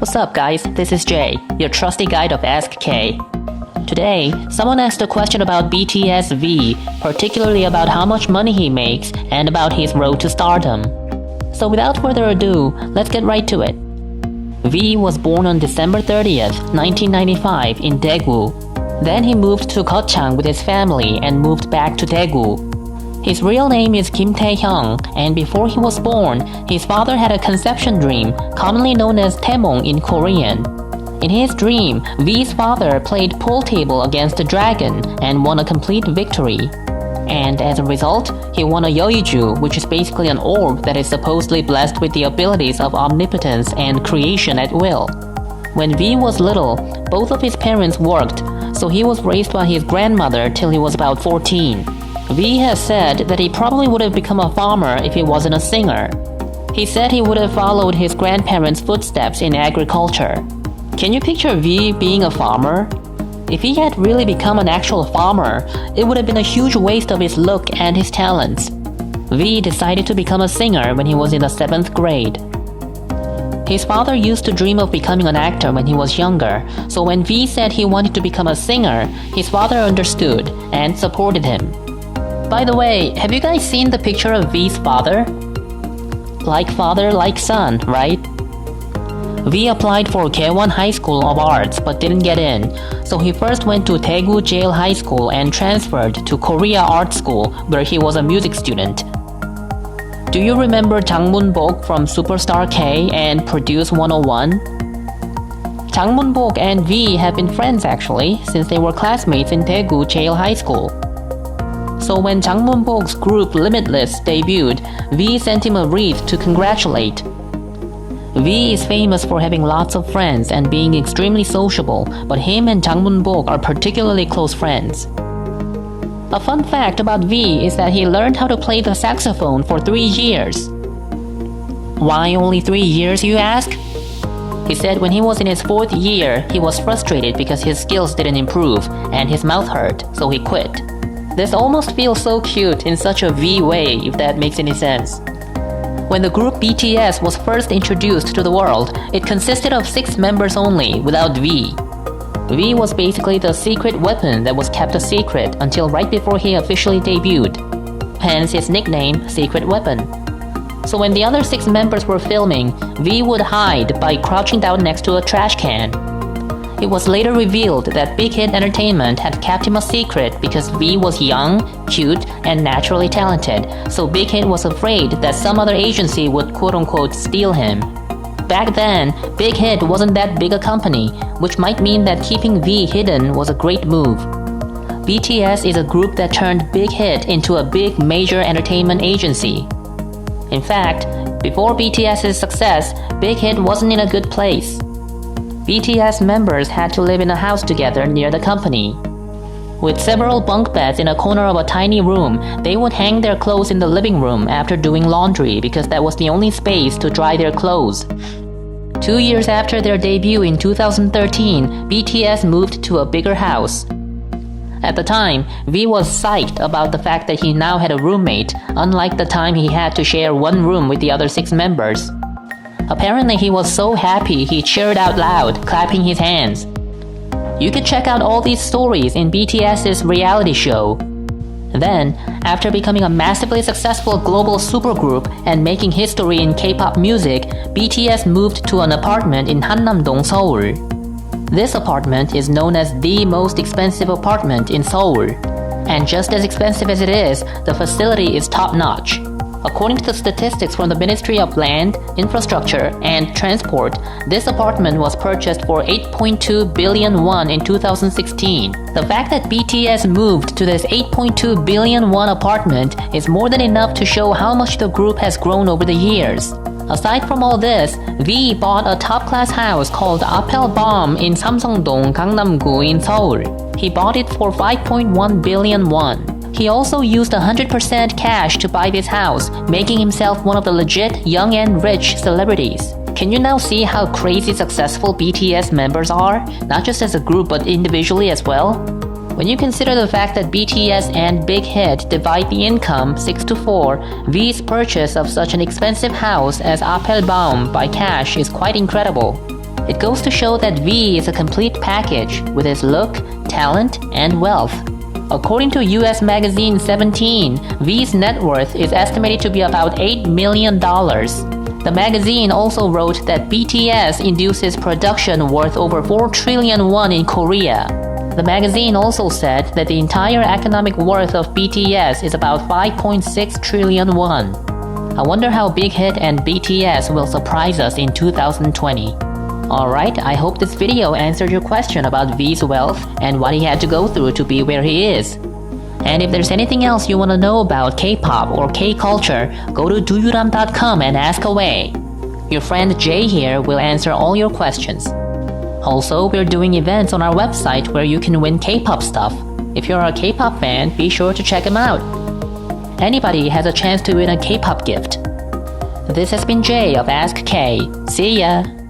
What's up guys, this is Jay, your trusty guide of Ask K. Today, someone asked a question about BTS V, particularly about how much money he makes and about his road to stardom. So without further ado, let's get right to it. V was born on December 30th, 1995 in Daegu. Then he moved to Gochang with his family and moved back to Daegu. His real name is Kim Taehyung, and before he was born, his father had a conception dream, commonly known as Taehyung in Korean. In his dream, V's father played pool table against a dragon and won a complete victory. And as a result, he won a Yeoju, which is basically an orb that is supposedly blessed with the abilities of omnipotence and creation at will. When V was little, both of his parents worked, so he was raised by his grandmother till he was about 14. V has said that he probably would have become a farmer if he wasn't a singer. He said he would have followed his grandparents' footsteps in agriculture. Can you picture V being a farmer? If he had really become an actual farmer, it would have been a huge waste of his look and his talents. V decided to become a singer when he was in the 7th grade. His father used to dream of becoming an actor when he was younger, so when V said he wanted to become a singer, his father understood and supported him. By the way, have you guys seen the picture of V's father? Like father, like son, right? V applied for K1 High School of Arts but didn't get in, so he first went to Daegu Jail High School and transferred to Korea Art School where he was a music student. Do you remember Jang Moon-bok from Superstar K and Produce 101? Jang Moon-bok and V have been friends actually since they were classmates in Daegu Jail High School. So when Jang Moon-bok's group Limitless debuted, V sent him a wreath to congratulate. V is famous for having lots of friends and being extremely sociable, but him and Jang Moon-bok are particularly close friends. A fun fact about V is that he learned how to play the saxophone for 3 years. Why only 3 years, you ask? He said when he was in his 4th year, he was frustrated because his skills didn't improve and his mouth hurt, so he quit. This almost feels so cute in such a V way, if that makes any sense. When the group BTS was first introduced to the world, it consisted of 6 members only, without V. V was basically the secret weapon that was kept a secret until right before he officially debuted. Hence his nickname, Secret Weapon. So when the other 6 members were filming, V would hide by crouching down next to a trash can. It was later revealed that Big Hit Entertainment had kept him a secret because V was young, cute, and naturally talented, so Big Hit was afraid that some other agency would quote-unquote steal him. Back then, Big Hit wasn't that big a company, which might mean that keeping V hidden was a great move. BTS is a group that turned Big Hit into a big major entertainment agency. In fact, before BTS's success, Big Hit wasn't in a good place. BTS members had to live in a house together near the company. With several bunk beds in a corner of a tiny room, they would hang their clothes in the living room after doing laundry because that was the only space to dry their clothes. 2 years after their debut in 2013, BTS moved to a bigger house. At the time, V was psyched about the fact that he now had a roommate, unlike the time he had to share one room with the other 6 members. Apparently he was so happy he cheered out loud, clapping his hands. You can check out all these stories in BTS's reality show. Then, after becoming a massively successful global supergroup and making history in K-pop music, BTS moved to an apartment in Hannam-dong, Seoul. This apartment is known as the most expensive apartment in Seoul. And just as expensive as it is, the facility is top-notch. According to the statistics from the Ministry of Land, Infrastructure, and Transport, this apartment was purchased for 8.2 billion won in 2016. The fact that BTS moved to this 8.2 billion won apartment is more than enough to show how much the group has grown over the years. Aside from all this, V bought a top-class house called Appelbaum in Samsung-dong, Gangnam-gu in Seoul. He bought it for 5.1 billion won. He also used 100% cash to buy this house, making himself one of the legit young and rich celebrities. Can you now see how crazy successful BTS members are, not just as a group but individually as well? When you consider the fact that BTS and Big Hit divide the income 6-4, V's purchase of such an expensive house as Appelbaum by cash is quite incredible. It goes to show that V is a complete package with his look, talent, and wealth. According to US magazine 17, V's net worth is estimated to be about $8 million. The magazine also wrote that BTS induces production worth over 4 trillion won in Korea. The magazine also said that the entire economic worth of BTS is about 5.6 trillion won. I wonder how Big Hit and BTS will surprise us in 2020. Alright, I hope this video answered your question about V's wealth and what he had to go through to be where he is. And if there's anything else you want to know about K-pop or K-culture, go to doyuram.com and ask away. Your friend Jay here will answer all your questions. Also, we're doing events on our website where you can win K-pop stuff. If you're a K-pop fan, be sure to check them out. Anybody has a chance to win a K-pop gift. This has been Jay of Ask K. See ya!